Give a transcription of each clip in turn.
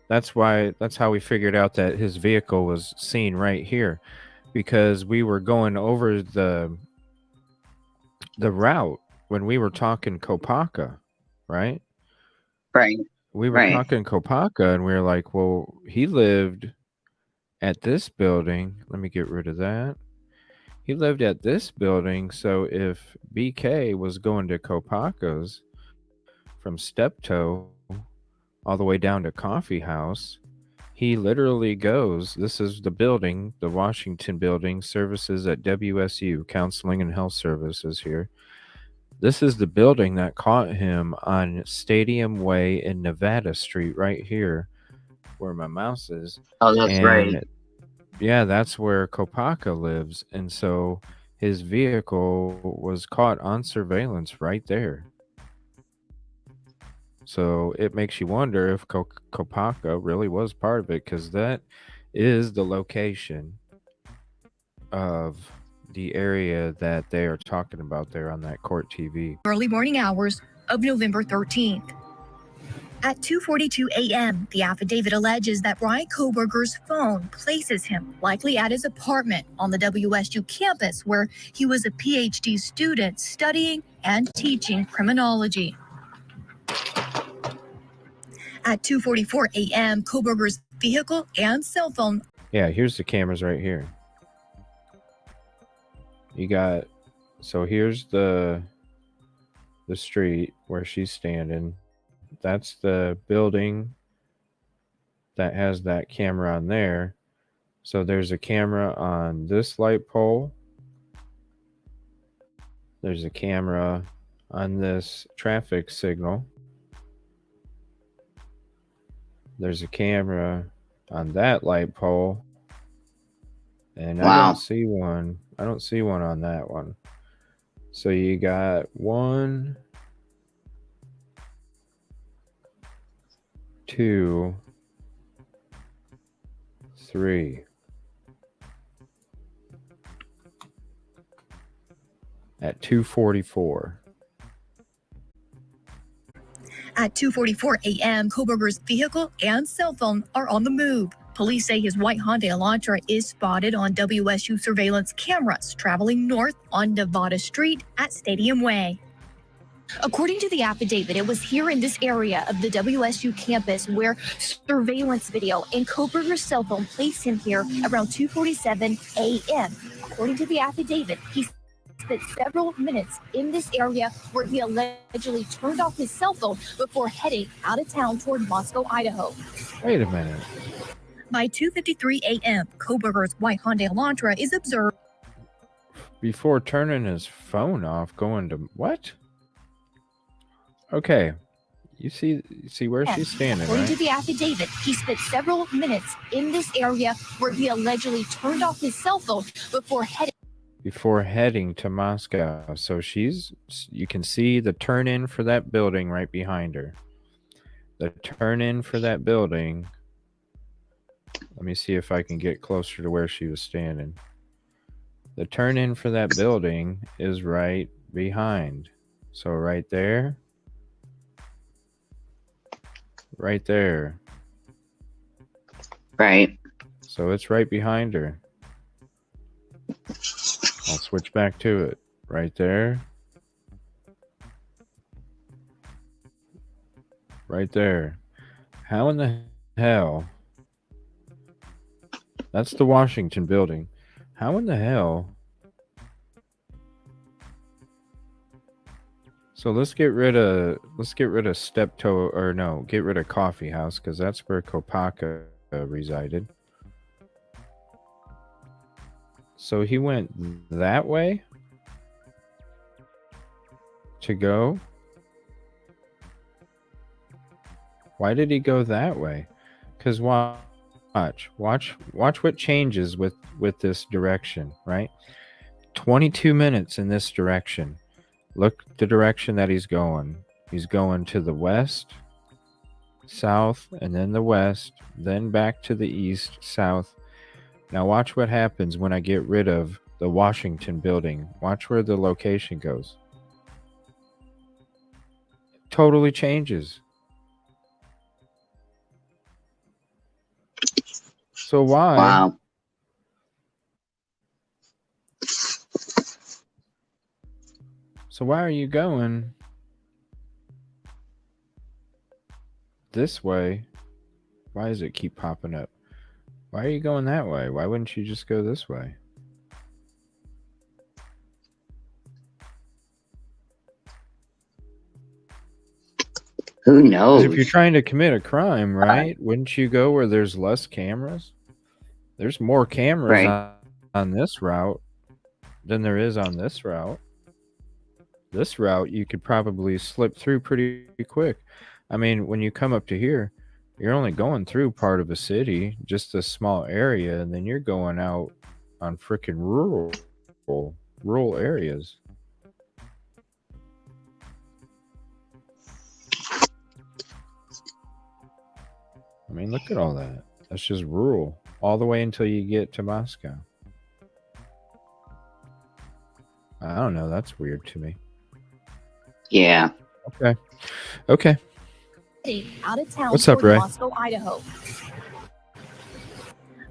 That's how we figured out that his vehicle was seen right here, because we were going over the route when we were talking Kopacka, right? Right. We were Right. talking Kopacka, and we were like, well, he lived at this building. Let me get rid of that. He lived at this building, so if BK was going to Kopacka's from Steptoe all the way down to Coffee House, he literally goes, this is the building, the Washington building, services at WSU, Counseling and Health Services here. This is the building that caught him on Stadium Way in Nevada Street, right here, where my mouse is. Oh, that's right. And yeah, that's where Kopacka lives. And so his vehicle was caught on surveillance right there. So it makes you wonder if Kopacka really was part of it, because that is the location of the area that they are talking about there on that court TV. Early morning hours of November 13th. At 2:42 a.m., the affidavit alleges that Bryan Kohberger's phone places him likely at his apartment on the WSU campus, where he was a PhD student studying and teaching criminology. At 2:44 a.m., Kohberger's vehicle and cell phone. Yeah, here's the cameras right here. You got, so here's the street where she's standing. That's the building that has that camera on there. So there's a camera on this light pole. There's a camera on this traffic signal. There's a camera on that light pole. And I don't see one. I don't see one on that one. So you got 1, 2, 3. At 2:44. At 2:44 a.m., Kohberger's vehicle and cell phone are on the move. Police say his white Hyundai Elantra is spotted on WSU surveillance cameras traveling north on Nevada Street at Stadium Way. According to the affidavit, it was here in this area of the WSU campus where surveillance video and Kohberger's cell phone placed him here around 2:47 a.m. According to the affidavit, he spent several minutes in this area where he allegedly turned off his cell phone before heading out of town toward Moscow, Idaho. Wait a minute. By 2:53 a.m., Kohberger's white Hyundai Elantra is observed before turning his phone off, going to what? Okay, you see where she's standing, according right? to the affidavit, he spent several minutes in this area where he allegedly turned off his cell phone before heading to Moscow. So you can see the turn in for that building right behind her. The turn in for that building. Let me see if I can get closer to where she was standing. The turn in for that building is right behind. So right there. Right there. Right. So it's right behind her. I'll switch back to it. Right there. Right there. How in the hell? That's the Washington building. How in the hell? So let's get rid of Steptoe, or no, get rid of Coffee House, because that's where Kopacka resided. So he went that way to go. Why did he go that way? Because watch what changes with this direction, right? 22 minutes in this direction. Look the direction that he's going. He's going to the west, south, and then the west, then back to the east, south. Now watch what happens when I get rid of the Washington building. Watch where the location goes. It totally changes. So why? Wow. So why are you going this way? Why does it keep popping up? Why are you going that way? Why wouldn't you just go this way? Who 'Cause knows? if you're trying to commit a crime, right, wouldn't you go where there's less cameras? There's more cameras Right. on this route than there is on this route. This route, you could probably slip through pretty quick. I mean, when you come up to here, you're only going through part of a city, just a small area, and then you're going out on freaking rural areas. I mean, look at all that. That's just rural, all the way until you get to Moscow. I don't know. That's weird to me. Yeah. Okay. Out of town What's up, toward Ray? Moscow, Idaho.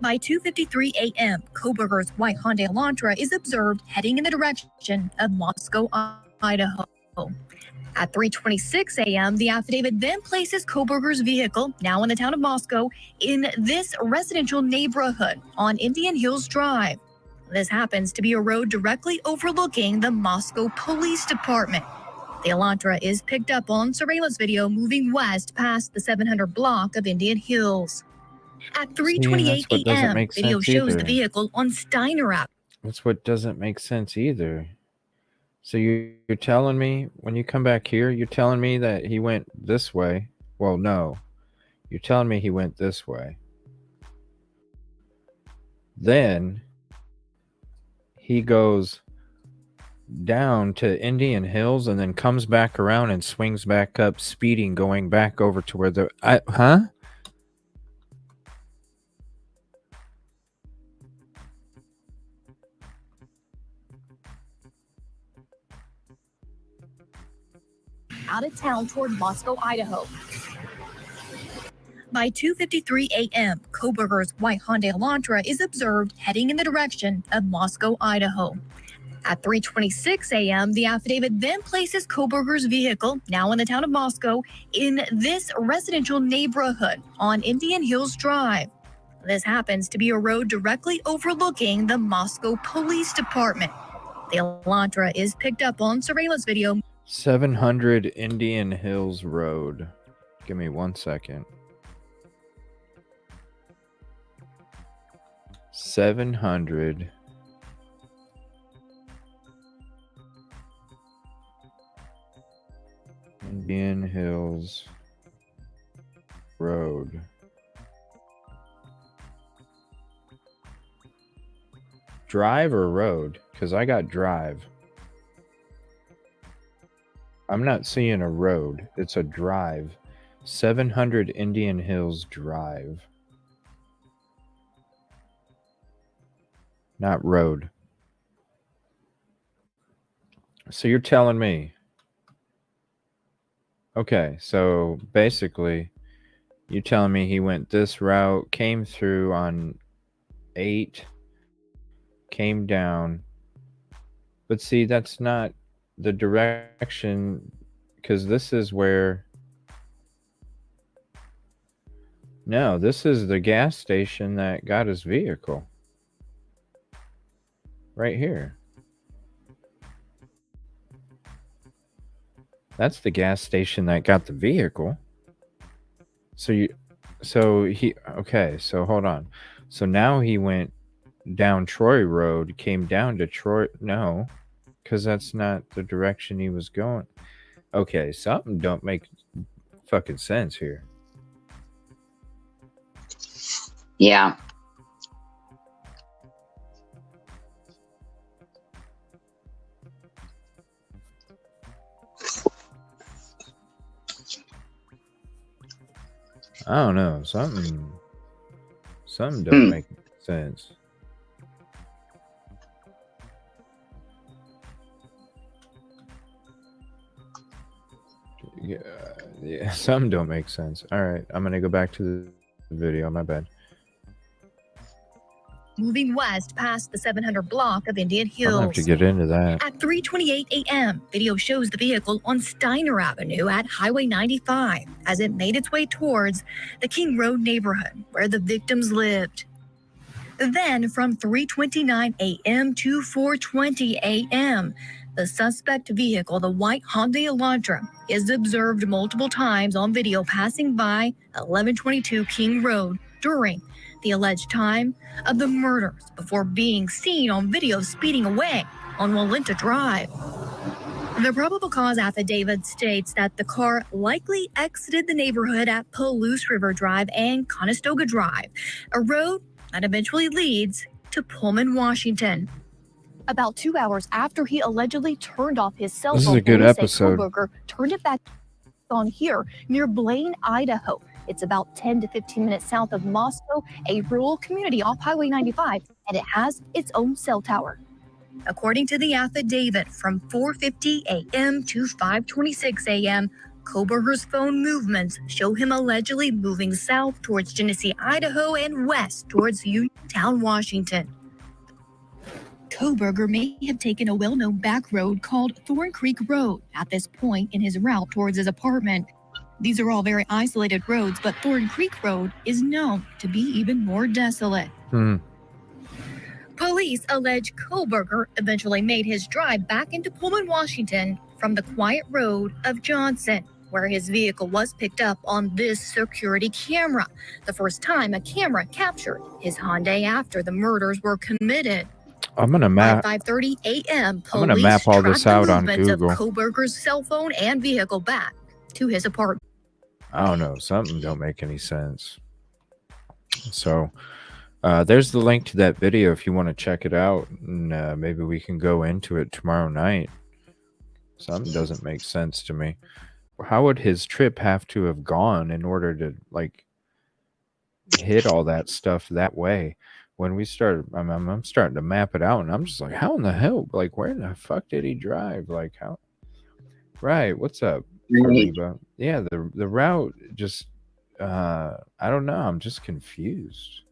By 2:53 a.m., Kohberger's white Hyundai Elantra is observed heading in the direction of Moscow, Idaho. At 3:26 a.m., the affidavit then places Kohberger's vehicle, now in the town of Moscow, in this residential neighborhood on Indian Hills Drive. This happens to be a road directly overlooking the Moscow Police Department. The Elantra is picked up on surveillance video moving west past the 700 block of Indian Hills. At 3:28 what doesn't a.m., make video sense shows either. the vehicle on Steiner Ave. That's what doesn't make sense either. So you're telling me when you come back here, you're telling me that he went this way? Well, no. You're telling me he went this way. Then he goes down to Indian Hills and then comes back around and swings back up, speeding, going back over to where the Out of town toward Moscow, Idaho. By 2:53 a.m., Kohberger's white Hyundai Elantra is observed heading in the direction of Moscow, Idaho. At 3:26 a.m., the affidavit then places Kohberger's vehicle, now in the town of Moscow, in this residential neighborhood on Indian Hills Drive. This happens to be a road directly overlooking the Moscow Police Department. The Elantra is picked up on surveillance video. 700 Indian Hills Road. Give me 1 second. 700 Indian Hills Road. Drive or road? Because I got drive. I'm not seeing a road. It's a drive. 700 Indian Hills Drive. Not road. So you're telling me. Okay, so basically, you're telling me he went this route, came through on 8, came down. But see, that's not the direction, because this is where... No, this is the gas station that got his vehicle. Right here. That's the gas station that got the vehicle. Okay, so hold on. So now he went down Troy Road, came down to Troy. No, because that's not the direction he was going. Okay, something don't make fucking sense here. Yeah. I don't know. Something don't make sense. Yeah, some don't make sense. All right, I'm gonna go back to the video. My bad. moving west past the 700 block of Indian I'm gonna have to Hills. get into that. At 3:28 a.m., video shows the vehicle on Steiner Avenue at Highway 95 as it made its way towards the King Road neighborhood where the victims lived. Then from 3:29 a.m. to 4:20 a.m., the suspect vehicle, the white Hyundai Elantra, is observed multiple times on video passing by 1122 King Road during the alleged time of the murders before being seen on video speeding away on Walenta Drive. The probable cause affidavit states that the car likely exited the neighborhood at Palouse River Drive and Conestoga Drive, a road that eventually leads to Pullman, Washington. About 2 hours after he allegedly turned off his cell phone, This is a good police say episode. Kohberger turned it back on here near Blaine, Idaho. It's about 10 to 15 minutes south of Moscow, a rural community off Highway 95, and it has its own cell tower. According to the affidavit, from 4:50 a.m. to 5:26 a.m., Kohberger's phone movements show him allegedly moving south towards Genesee, Idaho, and west towards Uniontown, Washington. Kohberger may have taken a well-known back road called Thorn Creek Road at this point in his route towards his apartment. These are all very isolated roads, but Thorn Creek Road is known to be even more desolate. Police allege Kohberger eventually made his drive back into Pullman, Washington from the quiet road of Johnson, where his vehicle was picked up on this security camera, the first time a camera captured his Hyundai after the murders were committed. I'm gonna By map. 5:30 a.m., I'm gonna police map all this tracked the out on movements of Google. Kohberger's cell phone and vehicle back to his apartment. I don't know. Something don't make any sense. So there's the link to that video if you want to check it out, and maybe we can go into it tomorrow night. Something doesn't make sense to me. How would his trip have to have gone in order to like hit all that stuff that way? When we started, I'm starting to map it out, and I'm just like, how in the hell? Like, where in the fuck did he drive? Like, how? Right. What's up, Right. Carliba? Yeah, the route just I don't know. I'm just confused.